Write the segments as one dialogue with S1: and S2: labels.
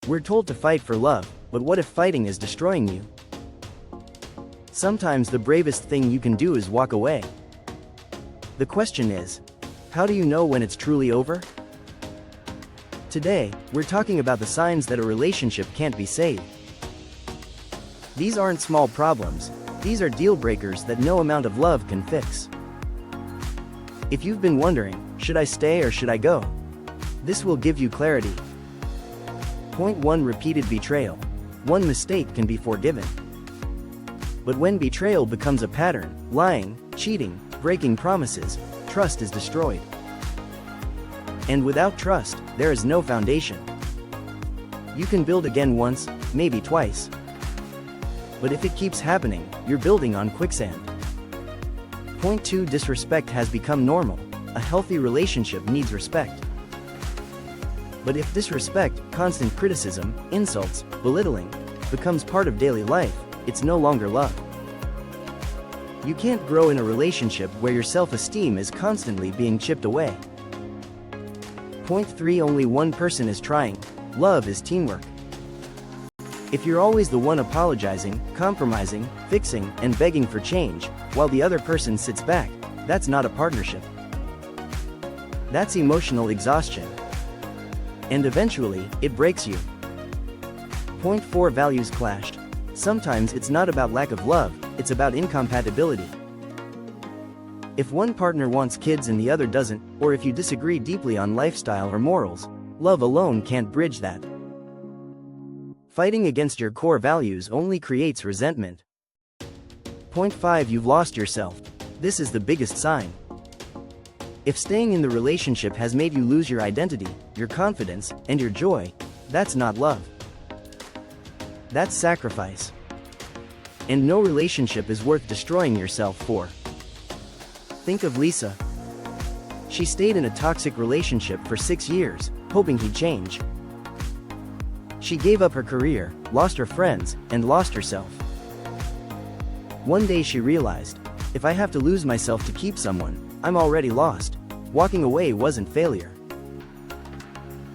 S1: We're told to fight for love, but what if fighting is destroying you? Sometimes the bravest thing you can do is walk away. The question is, how do you know when it's truly over? Today, we're talking about the signs that a relationship can't be saved. These aren't small problems, these are deal breakers that no amount of love can fix. If you've been wondering, should I stay or should I go? This will give you clarity. Point 1. Repeated betrayal. One mistake can be forgiven. But when betrayal becomes a pattern, lying, cheating, breaking promises, trust is destroyed. And without trust, there is no foundation. You can build again once, maybe twice. But if it keeps happening, you're building on quicksand. Point 2. Disrespect has become normal. A healthy relationship needs respect. But if disrespect, constant criticism, insults, belittling, becomes part of daily life, it's no longer love. You can't grow in a relationship where your self-esteem is constantly being chipped away. Point 3. Only one person is trying. Love is teamwork. If you're always the one apologizing, compromising, fixing, and begging for change, while the other person sits back, that's not a partnership. That's emotional exhaustion. And eventually, it breaks you. Point 4. Values clashed. Sometimes it's not about lack of love, it's about incompatibility. If one partner wants kids and the other doesn't, or if you disagree deeply on lifestyle or morals, love alone can't bridge that. Fighting against your core values only creates resentment. Point 5. You've lost yourself. This is the biggest sign. If staying in the relationship has made you lose your identity, your confidence, and your joy, that's not love. That's sacrifice. And no relationship is worth destroying yourself for. Think of Lisa. She stayed in a toxic relationship for 6 years, hoping he'd change. She gave up her career, lost her friends, and lost herself. One day she realized, if I have to lose myself to keep someone, I'm already lost. Walking away wasn't failure.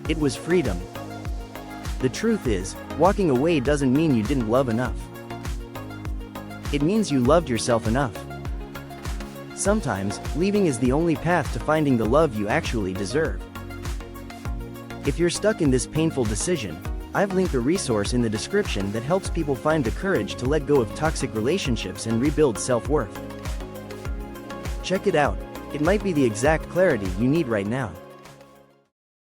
S1: It was freedom. The truth is, walking away doesn't mean you didn't love enough. It means you loved yourself enough. Sometimes, leaving is the only path to finding the love you actually deserve. If you're stuck in this painful decision, I've linked a resource in the description that helps people find the courage to let go of toxic relationships and rebuild self-worth. Check it out. It might be the exact clarity you need right now.